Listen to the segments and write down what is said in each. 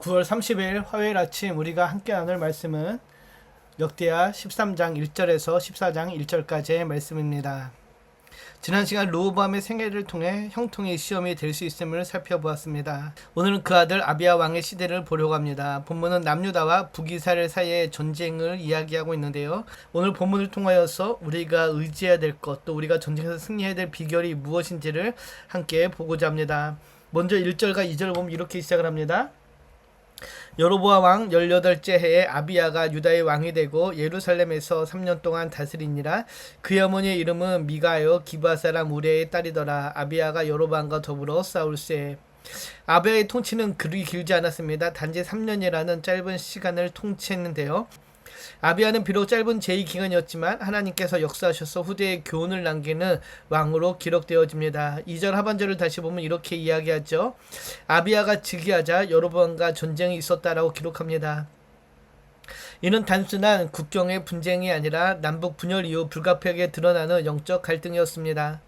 9월 30일 화요일 아침 우리가 함께 나눌 말씀은 역대하 13장 1절에서 14장 1절까지의 말씀입니다. 지난 시간 르호보암의 생애를 통해 형통의 시험이 될 수 있음을 살펴보았습니다. 오늘은 그 아들 아비야 왕의 시대를 보려고 합니다. 본문은 남유다와 북이스라엘 사이의 전쟁을 이야기하고 있는데요. 오늘 본문을 통하여서 우리가 의지해야 될 것, 또 우리가 전쟁에서 승리해야 될 비결이 무엇인지를 함께 보고자 합니다. 먼저 1절과 2절을 보면 이렇게 시작을 합니다. 여로보암 왕 18째 해에 아비야가 유다의 왕이 되고 예루살렘에서 3년 동안 다스리니라. 그의 어머니의 이름은 미가여 기브아 사람 우레의 딸이더라. 아비야가 여로보암과 더불어 싸울세. 아비야의 통치는 그리 길지 않았습니다. 단지 3년이라는 짧은 시간을 통치했는데요. 아비야는 비록 짧은 제의 기간이었지만 하나님께서 역사하셔서 후대에 교훈을 남기는 왕으로 기록되어집니다. 2절 하반절을 다시 보면 이렇게 이야기하죠. 아비야가 즉위하자 여로보암과 전쟁이 있었다라고 기록합니다. 이는 단순한 국경의 분쟁이 아니라 남북 분열 이후 불가피하게 드러나는 영적 갈등이었습니다.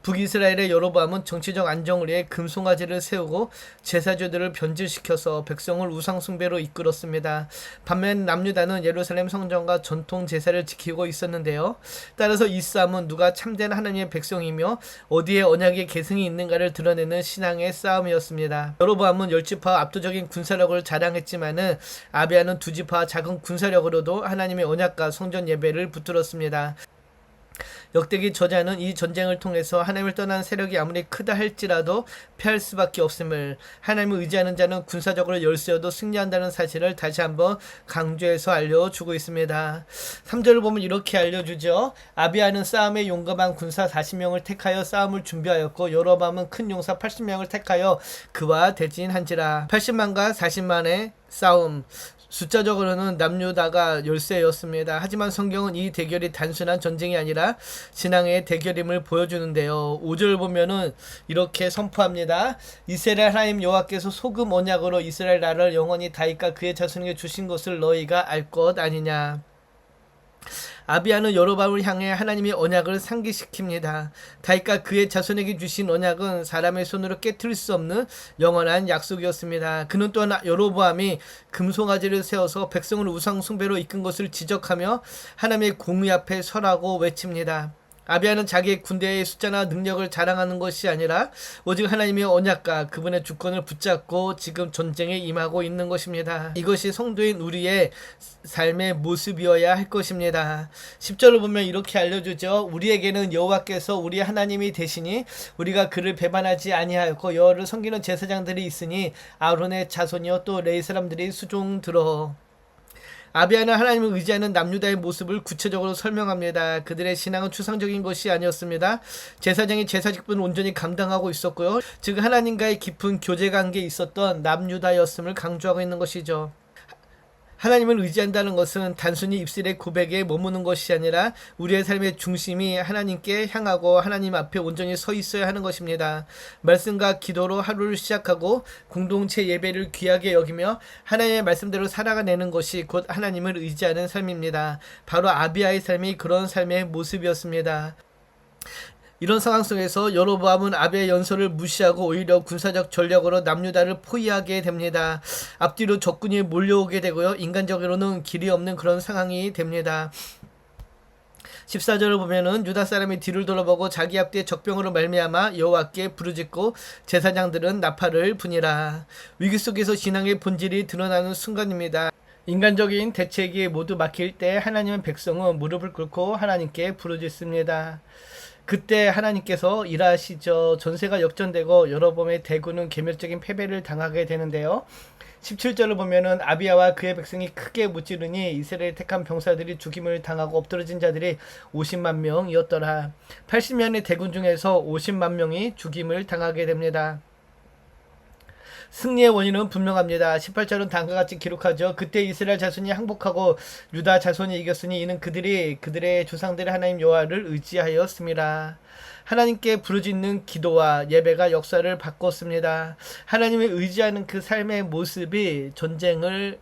북이스라엘의 여로보암은 정치적 안정을 위해 금송아지를 세우고 제사주들을 변질시켜서 백성을 우상숭배로 이끌었습니다. 반면 남유다는 예루살렘 성전과 전통 제사를 지키고 있었는데요. 따라서 이 싸움은 누가 참된 하나님의 백성이며 어디에 언약의 계승이 있는가를 드러내는 신앙의 싸움이었습니다. 여로보암은 10지파와 압도적인 군사력을 자랑했지만은 아비야는 2지파와 작은 군사력으로도 하나님의 언약과 성전 예배를 붙들었습니다. 역대기 저자는 이 전쟁을 통해서 하나님을 떠난 세력이 아무리 크다 할지라도 패할 수밖에 없음을, 하나님을 의지하는 자는 군사적으로 열세여도 승리한다는 사실을 다시 한번 강조해서 알려주고 있습니다. 3절을 보면 이렇게 알려주죠. 아비야는 싸움에 용감한 군사 40명을 택하여 싸움을 준비하였고 여로보암은 큰 용사 80명을 택하여 그와 대진한지라. 80만과 40만의 싸움, 숫자적으로는 남유다가 열세였습니다. 하지만 성경은 이 대결이 단순한 전쟁이 아니라 신앙의 대결임을 보여주는데요. 5절 보면은 이렇게 선포합니다. 이스라엘 하나님 여호와께서 소금 언약으로 이스라엘 나라를 영원히 다윗과 그의 자손에게 주신 것을 너희가 알 것 아니냐. 아비야는 여로보암을 향해 하나님의 언약을 상기시킵니다. 다윗과 그의 자손에게 주신 언약은 사람의 손으로 깨트릴 수 없는 영원한 약속이었습니다. 그는 또한 여로보암이 금송아지를 세워서 백성을 우상 숭배로 이끈 것을 지적하며 하나님의 공의 앞에 서라고 외칩니다. 아비야는 자기의 군대의 숫자나 능력을 자랑하는 것이 아니라 오직 하나님의 언약과 그분의 주권을 붙잡고 지금 전쟁에 임하고 있는 것입니다. 이것이 성도인 우리의 삶의 모습이어야 할 것입니다. 10절을 보면 이렇게 알려주죠. 우리에게는 여호와께서 우리 하나님이 되시니 우리가 그를 배반하지 아니하였고 여호와를 섬기는 제사장들이 있으니 아론의 자손이요 또 레위 사람들이 수종들어. 아비야는 하나님을 의지하는 남유다의 모습을 구체적으로 설명합니다. 그들의 신앙은 추상적인 것이 아니었습니다. 제사장이 제사 직분을 온전히 감당하고 있었고요. 즉 하나님과의 깊은 교제관계에 있었던 남유다였음을 강조하고 있는 것이죠. 하나님을 의지한다는 것은 단순히 입술의 고백에 머무는 것이 아니라 우리의 삶의 중심이 하나님께 향하고 하나님 앞에 온전히 서 있어야 하는 것입니다. 말씀과 기도로 하루를 시작하고 공동체 예배를 귀하게 여기며 하나님의 말씀대로 살아가내는 것이 곧 하나님을 의지하는 삶입니다. 바로 아비야의 삶이 그런 삶의 모습이었습니다. 이런 상황 속에서 여로보암은 아비야의 연설을 무시하고 오히려 군사적 전략으로 남유다를 포위하게 됩니다. 앞뒤로 적군이 몰려오게 되고요. 인간적으로는 길이 없는 그런 상황이 됩니다. 14절을 보면은 유다 사람이 뒤를 돌아보고 자기 앞뒤에 적병으로 말미암아 여호와께 부르짖고 제사장들은 나팔을 부니라. 위기 속에서 신앙의 본질이 드러나는 순간입니다. 인간적인 대책이 모두 막힐 때 하나님의 백성은 무릎을 꿇고 하나님께 부르짖습니다. 그때 하나님께서 일하시죠. 전세가 역전되고 여로보암의 대군은 계멸적인 패배를 당하게 되는데요. 17절을 보면은 아비야와 그의 백성이 크게 무찌르니 이스라엘 택한 병사들이 죽임을 당하고 엎드러진 자들이 50만 명이었더라. 80년의 대군 중에서 50만 명이 죽임을 당하게 됩니다. 승리의 원인은 분명합니다. 18절은 다음과 같이 기록하죠. 그때 이스라엘 자손이 항복하고 유다 자손이 이겼으니 이는 그들이 그들의 조상들의 하나님 여호와를 의지하였습니다. 하나님께 부르짖는 기도와 예배가 역사를 바꿨습니다. 하나님을 의지하는 그 삶의 모습이 전쟁을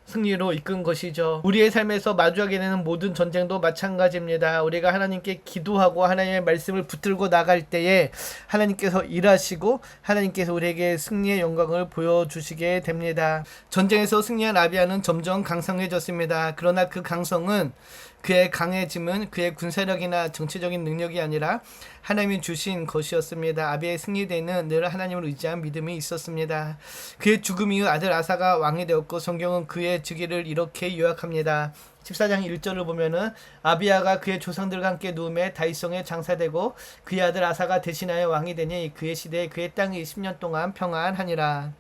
승리로 이끈 것이죠. 우리의 삶에서 마주하게 되는 모든 전쟁도 마찬가지입니다. 우리가 하나님께 기도하고 하나님의 말씀을 붙들고 나갈 때에 하나님께서 일하시고 하나님께서 우리에게 승리의 영광을 보여주시게 됩니다. 전쟁에서 승리한 아비야는 점점 강성해졌습니다. 그러나 그 강성은, 그의 강해짐은 그의 군사력이나 정치적인 능력이 아니라 하나님이 주신 것이었습니다. 아비의 승리대에는 늘 하나님을 의지한 믿음이 있었습니다. 그의 죽음 이후 아들 아사가 왕이 되었고, 성경은 그의 즉위를 이렇게 요약합니다. 14장 1절을 보면은 아비야가 그의 조상들과 함께 누움에 다윗성에 장사되고 그의 아들 아사가 대신하여 왕이 되니 그의 시대에 그의 땅이 10년 동안 평안하니라.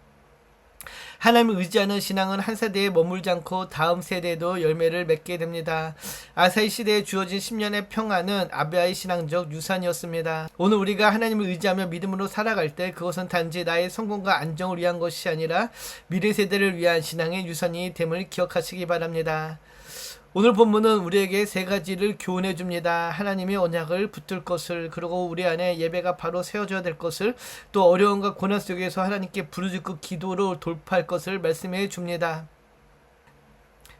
하나님을 의지하는 신앙은 한 세대에 머물지 않고 다음 세대에도 열매를 맺게 됩니다. 아사의 시대에 주어진 10년의 평안은 아비야의 신앙적 유산이었습니다. 오늘 우리가 하나님을 의지하며 믿음으로 살아갈 때 그것은 단지 나의 성공과 안정을 위한 것이 아니라 미래 세대를 위한 신앙의 유산이 됨을 기억하시기 바랍니다. 오늘 본문은 우리에게 세 가지를 교훈해 줍니다. 하나님의 언약을 붙들 것을, 그리고 우리 안에 예배가 바로 세워져야 될 것을, 또 어려움과 고난 속에서 하나님께 부르짖고 기도로 돌파할 것을 말씀해 줍니다.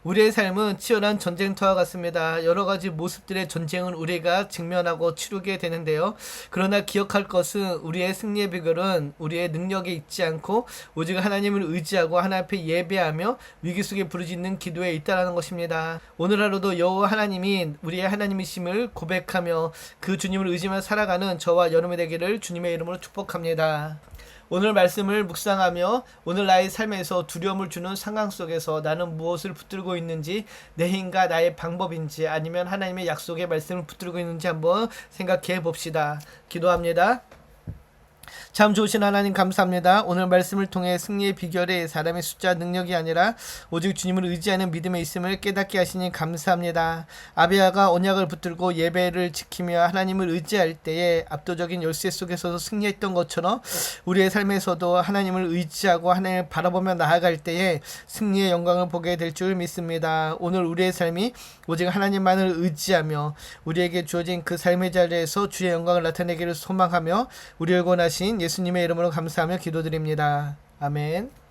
우리의 삶은 치열한 전쟁터와 같습니다. 여러 가지 모습들의 전쟁을 우리가 직면하고 치르게 되는데요. 그러나 기억할 것은 우리의 승리의 비결은 우리의 능력에 있지 않고 오직 하나님을 의지하고 하나님 앞에 예배하며 위기 속에 부르짖는 기도에 있다라는 것입니다. 오늘 하루도 여호와 하나님이 우리의 하나님이심을 고백하며 그 주님을 의지하며 살아가는 저와 여러분이 되기를 주님의 이름으로 축복합니다. 오늘 말씀을 묵상하며 오늘 나의 삶에서 두려움을 주는 상황 속에서 나는 무엇을 붙들고 있는지, 내 힘과 나의 방법인지 아니면 하나님의 약속의 말씀을 붙들고 있는지 한번 생각해 봅시다. 기도합니다. 참 좋으신 하나님 감사합니다. 오늘 말씀을 통해 승리의 비결이 사람의 숫자 능력이 아니라 오직 주님을 의지하는 믿음에 있음을 깨닫게 하시니 감사합니다. 아비야가 언약을 붙들고 예배를 지키며 하나님을 의지할 때에 압도적인 열쇠 속에서도 승리했던 것처럼 우리의 삶에서도 하나님을 의지하고 하나님을 바라보며 나아갈 때에 승리의 영광을 보게 될 줄 믿습니다. 오늘 우리의 삶이 오직 하나님만을 의지하며 우리에게 주어진 그 삶의 자리에서 주의 영광을 나타내기를 소망하며 우리를 권하신 예수님의 이름으로 감사하며 기도드립니다. 아멘.